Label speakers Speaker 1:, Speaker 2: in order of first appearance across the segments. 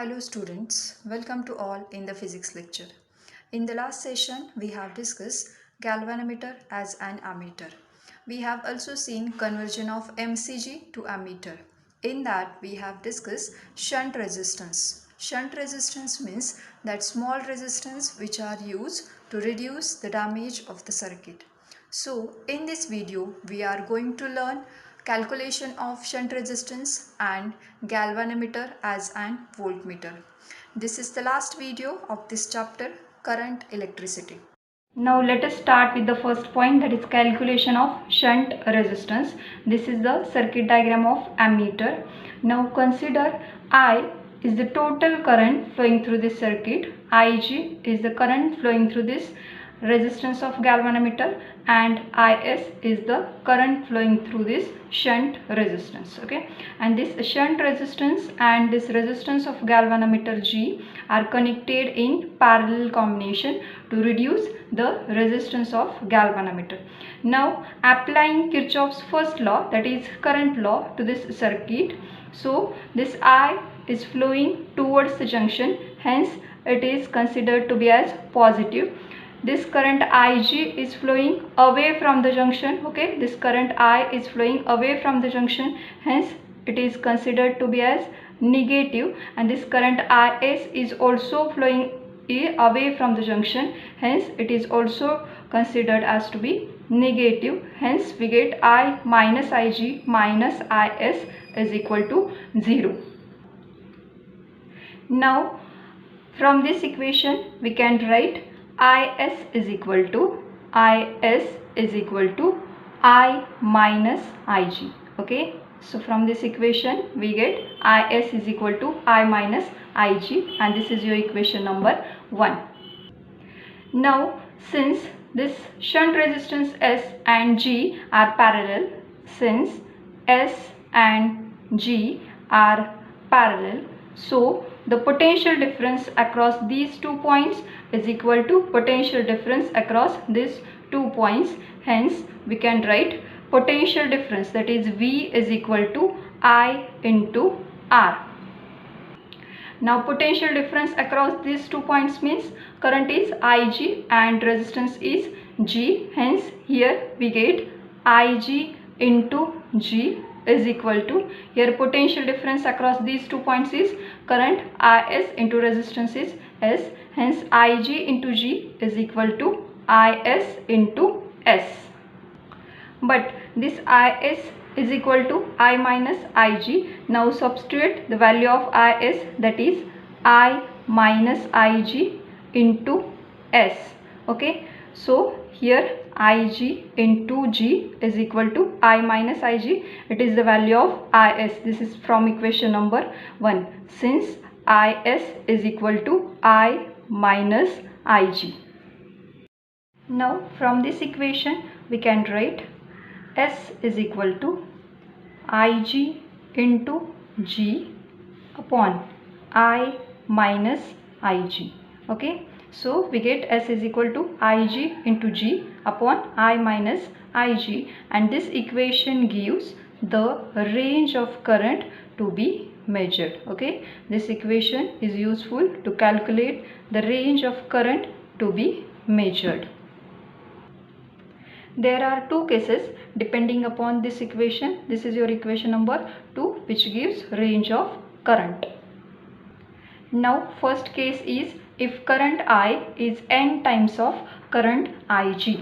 Speaker 1: Hello students, welcome to all in the physics lecture. In the last session, we have discussed galvanometer as an ammeter. We have also seen conversion of MCG to ammeter. In that, we have discussed shunt resistance. Shunt resistance means that small resistance which are used to reduce the damage of the circuit. So, in this video, we are going to learn calculation of shunt resistance and galvanometer as an voltmeter. This is the last video of this chapter, current electricity.
Speaker 2: Now let us start with the first point, that is calculation of shunt resistance. This is the circuit diagram of ammeter. Now consider I is the total current flowing through this circuit, Ig is the current flowing through this resistance of galvanometer, and Is is the current flowing through this shunt resistance. Okay, and this shunt resistance and this resistance of galvanometer G are connected in parallel combination to reduce the resistance of galvanometer. Now applying Kirchhoff's first law, that is current law, to this circuit, so this I is flowing towards the junction, hence it is considered to be as positive. This current Ig is flowing away from the junction. Okay, this current I is flowing away from the junction, hence it is considered to be as negative, and this current Is is also flowing away from the junction, hence it is also considered as to be negative, hence we get I minus Ig minus Is is equal to 0. Now from this equation we can write Is is equal to I minus Ig. Okay, so from this equation we get Is is equal to I minus Ig, and this is your equation number 1. Now since this shunt resistance S and G are parallel, since S and G are parallel, so the potential difference across these 2 points is equal to potential difference across these 2 points. Hence we can write potential difference, that is V is equal to I into R. Now potential difference across these 2 points means current is Ig and resistance is G, hence here we get Ig into G is equal to, here potential difference across these 2 points is current Is into resistance is S, hence Ig into G is equal to Is into S. But this Is is equal to I minus Ig. Now substitute the value of Is, that is I minus Ig into S. Okay, so here Ig into G is equal to I minus Ig. It is the value of Is. This is from equation number 1, since Is is equal to I minus Ig. Now from this equation we can write S is equal to Ig into G upon I minus Ig. Okay, so we get S is equal to Ig into G upon I minus Ig, and this equation gives the range of current to be measured. Okay, this equation is useful to calculate the range of current to be measured. There are 2 cases depending upon this equation. This is your equation number 2, which gives range of current. Now first case is if current I is n times of current Ig.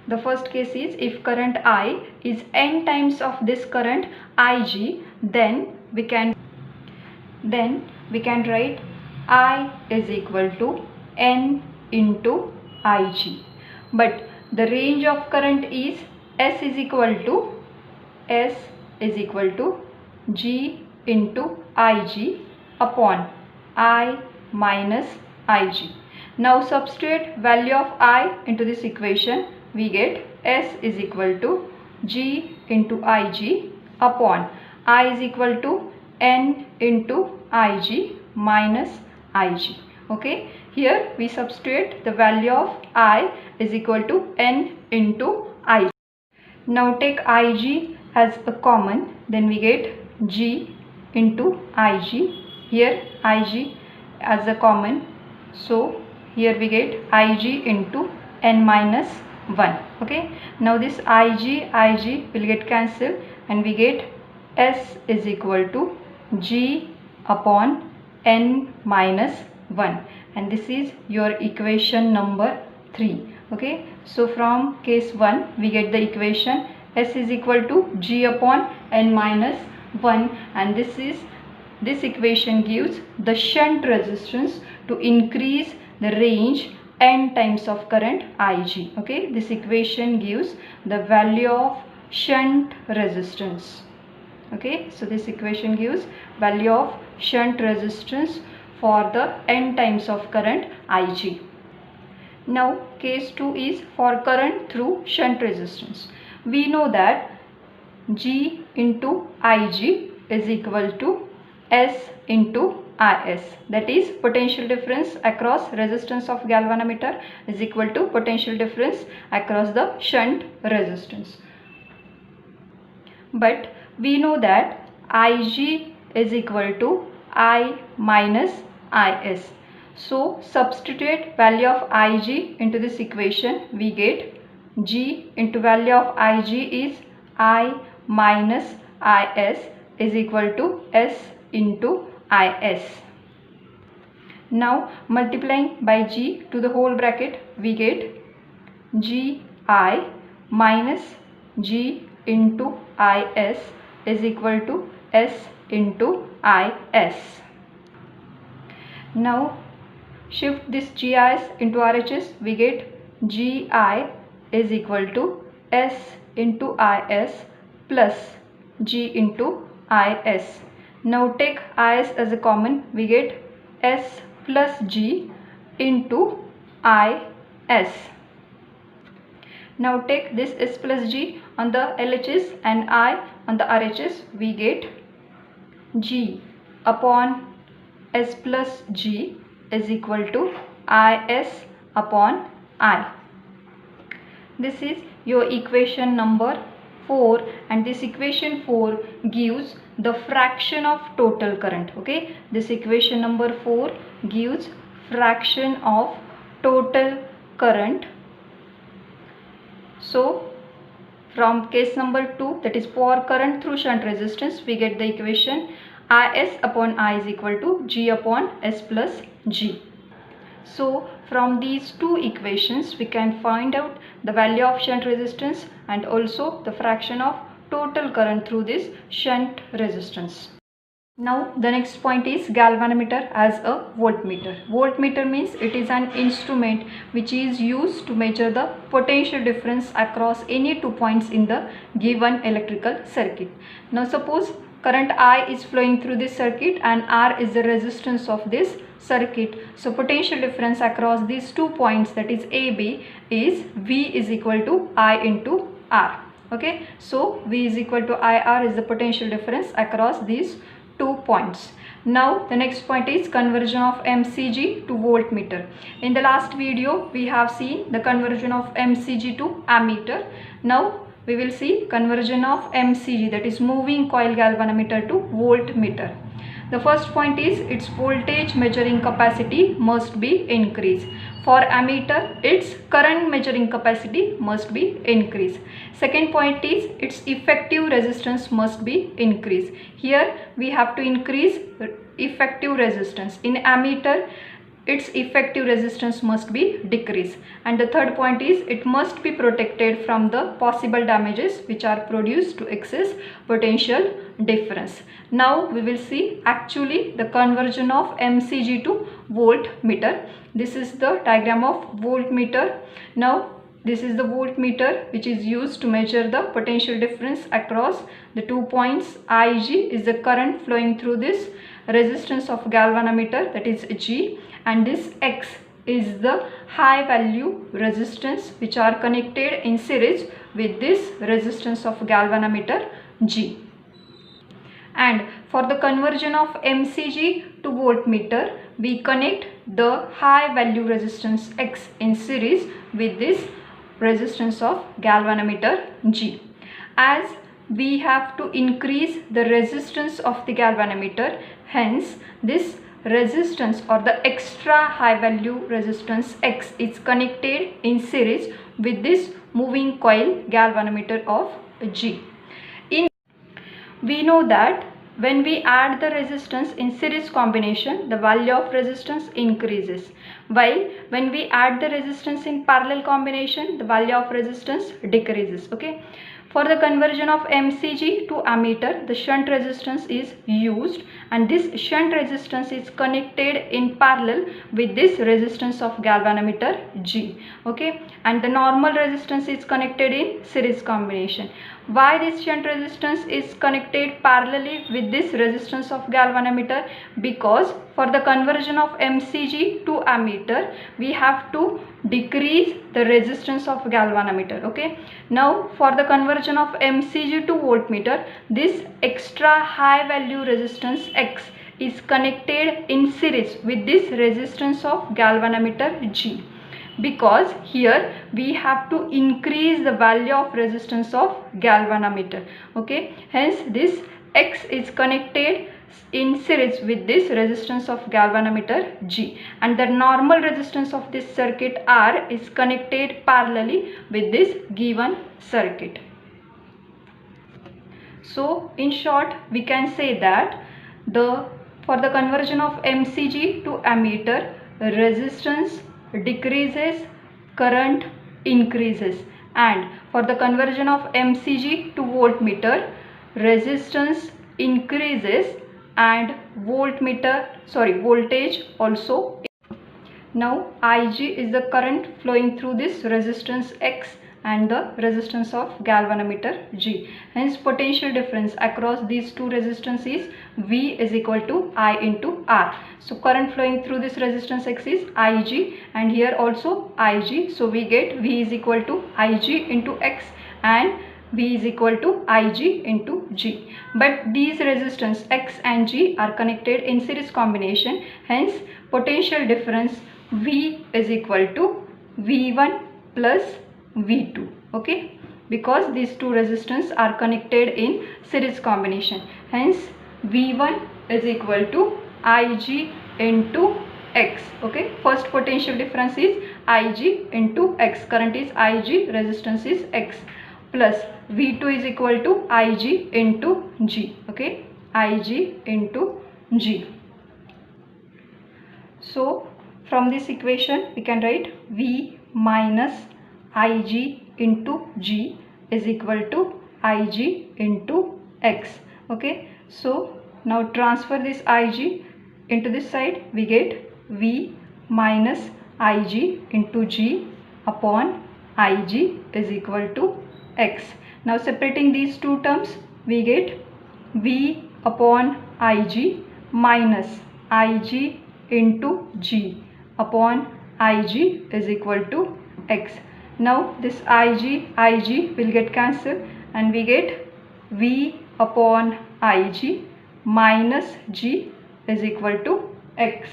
Speaker 2: The first case is if current I is n times of this current Ig, then we can write I is equal to n into Ig. But the range of current is S is equal to G into Ig upon I minus Ig. Now substitute value of I into this equation, we get S is equal to G into Ig upon I is equal to N into Ig minus Ig. Okay, here we substitute the value of I is equal to N into Ig. Now take Ig as a common, then we get G into Ig here Ig as a common, so here we get Ig into n minus 1. Okay, now this Ig will get cancelled and we get S is equal to G upon n minus 1, and this is your equation number 3. Okay, so from case 1 we get the equation S is equal to G upon n minus 1, and this equation gives the shunt resistance to increase the range n times of current Ig. Okay, this equation gives the value of shunt resistance. Okay, so this equation gives value of shunt resistance for the n times of current Ig. Now case 2 is for current through shunt resistance. We know that G into Ig is equal to S into Is, that is potential difference across resistance of galvanometer is equal to potential difference across the shunt resistance. But we know that Ig is equal to I minus Is. So substitute value of Ig into this equation, we get G into value of Ig is I minus Is is equal to S into Is. Now multiplying by G to the whole bracket, we get Gi minus G into Is is equal to S into Is. Now shift this GIs into RHS, we get Gi is equal to S into Is plus G into Is. Now take Is as a common, we get S plus G into Is. Now take this S plus G on the LHS and I on the RHS, we get G upon S plus G is equal to Is upon I. This is your equation number 4, and this equation 4 gives the fraction of total current. Okay, this equation number 4 gives fraction of total current. So from case number 2, that is for current through shunt resistance, we get the equation Is upon I is equal to G upon S plus G. So from these two equations we can find out the value of shunt resistance and also the fraction of total current through this shunt resistance. Now the next point is galvanometer as a voltmeter. Voltmeter means it is an instrument which is used to measure the potential difference across any 2 points in the given electrical circuit. Now suppose current I is flowing through this circuit and R is the resistance of this circuit. So potential difference across these 2 points, that is AB, is V is equal to I into R. Okay, so V is equal to IR is the potential difference across these 2 points. Now the next point is conversion of MCG to voltmeter. In the last video we have seen the conversion of MCG to ammeter. Now we will see conversion of MCG, that is moving coil galvanometer, to voltmeter. The first point is its voltage measuring capacity must be increased. For ammeter, its current measuring capacity must be increased. Second point is its effective resistance must be increased. Here we have to increase effective resistance. In ammeter, its effective resistance must be decreased. And the third point is it must be protected from the possible damages which are produced to excess potential difference. Now we will see actually the conversion of MCG to voltmeter. This is the diagram of voltmeter. Now this is the voltmeter which is used to measure the potential difference across the 2 points. Ig is the current flowing through this resistance of galvanometer, that is G, and this X is the high value resistance which are connected in series with this resistance of galvanometer G. And for the conversion of MCG to voltmeter, we connect the high value resistance X in series with this resistance of galvanometer G. As we have to increase the resistance of the galvanometer, Hence this resistance or the extra high value resistance X is connected in series with this moving coil galvanometer of G. We know that when we add the resistance in series combination, the value of resistance increases, while when we add the resistance in parallel combination, the value of resistance decreases. Okay. For the conversion of MCG to ammeter, the shunt resistance is used, and this shunt resistance is connected in parallel with this resistance of galvanometer G. Okay, and the normal resistance is connected in series combination. Why this shunt resistance is connected parallelly with this resistance of galvanometer? Because for the conversion of MCG to ammeter, we have to decrease the resistance of galvanometer. Okay, now for the conversion of MCG to voltmeter, this extra high value resistance X is connected in series with this resistance of galvanometer G, because here we have to increase the value of resistance of galvanometer. Okay, hence this X is connected in series with this resistance of galvanometer G, and the normal resistance of this circuit R is connected parallelly with this given circuit. So in short, we can say that for the conversion of MCG to ammeter, resistance decreases, current increases, and for the conversion of MCG to voltmeter, resistance increases and voltage also. Now Ig is the current flowing through this resistance X and the resistance of galvanometer G. Hence potential difference across these two resistances is V is equal to I into R. So current flowing through this resistance X is Ig, and here also Ig. So we get V is equal to Ig into X and V is equal to Ig into G. But these resistance X and G are connected in series combination. Hence potential difference V is equal to V1 plus V2. Okay, because these two resistance are connected in series combination. Hence V1 is equal to Ig into X. Okay, first potential difference is Ig into X. Current is Ig, resistance is X, plus V2 is equal to Ig into G. Okay, Ig into G. So from this equation we can write V minus Ig into G is equal to Ig into X. Okay, so now transfer this Ig into this side, we get V minus Ig into G upon Ig is equal to X. Now separating these two terms, we get V upon Ig minus Ig into G upon Ig is equal to X. Now this Ig will get cancelled, and we get V upon Ig minus G is equal to X.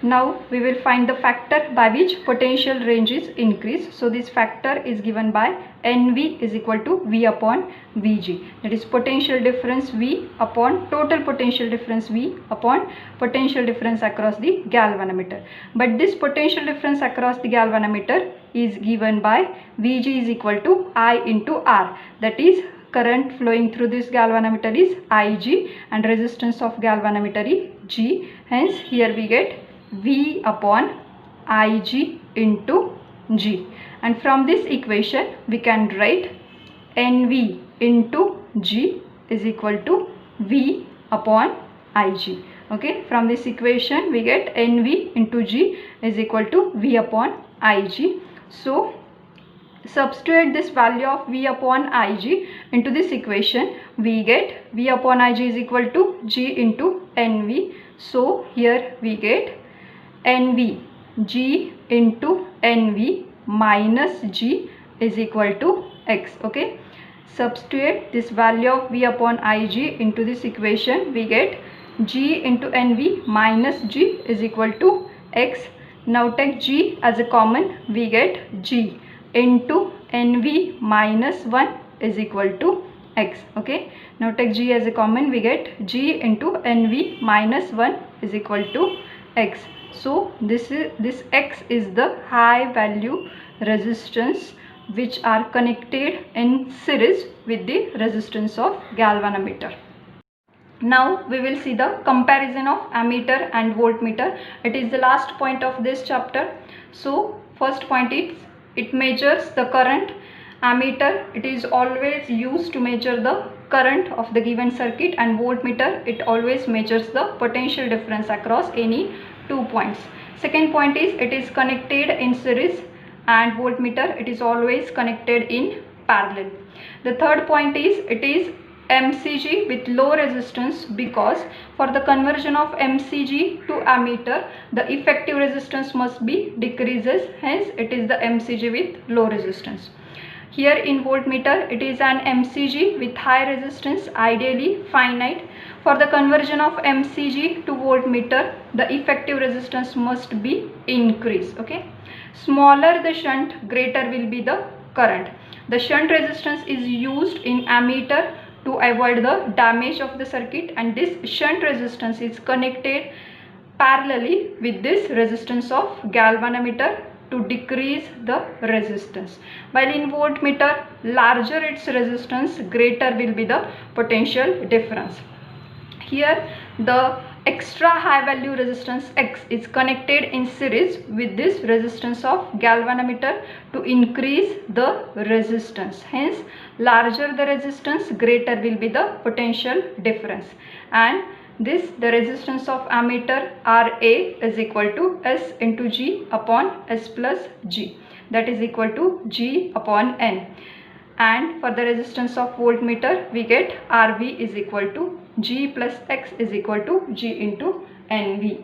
Speaker 2: Now we will find the factor by which potential range is increased. So this factor is given by NV is equal to V upon Vg. That is potential difference V upon total potential difference V upon potential difference across the galvanometer. But this potential difference across the galvanometer is given by Vg is equal to I into R. That is current flowing through this galvanometer is Ig and resistance of galvanometer is G. Hence here we get V upon Ig into G, and from this equation we can write NV into G is equal to V upon Ig. Okay, from this equation we get NV into G is equal to V upon Ig. So substitute this value of V upon Ig into this equation, we get V upon Ig is equal to G into NV. So here we get NV G into NV minus G is equal to X. Okay, substitute this value of V upon Ig into this equation, we get G into NV minus G is equal to X. Now take G as a common, we get G into NV minus 1 is equal to x. Okay, now take G as a common, we get G into NV minus 1 is equal to x. So this x is the high value resistance which are connected in series with the resistance of galvanometer. Now we will see the comparison of ammeter and voltmeter. It is the last point of this chapter. So first point is it measures the current. Ammeter, it is always used to measure the current of the given circuit, and voltmeter, it always measures the potential difference across any 2 points. Second point is it is connected in series, and voltmeter, it is always connected in parallel. The third point is it is MCG with low resistance, because for the conversion of MCG to ammeter, the effective resistance must be decreases, hence it is the MCG with low resistance. Here in voltmeter, it is an MCG with high resistance, ideally finite. For the conversion of MCG to voltmeter, the effective resistance must be increased. Okay, smaller the shunt, greater will be the current. The shunt resistance is used in ammeter to avoid the damage of the circuit, and this shunt resistance is connected parallelly with this resistance of galvanometer to decrease the resistance. While in voltmeter, larger its resistance, greater will be the potential difference. Here the extra high value resistance X is connected in series with this resistance of galvanometer to increase the resistance. Hence, larger the resistance, greater will be the potential difference. And the resistance of ammeter RA is equal to S into G upon S plus G, that is equal to G upon N. And for the resistance of voltmeter, we get RV is equal to G plus X is equal to G into NV.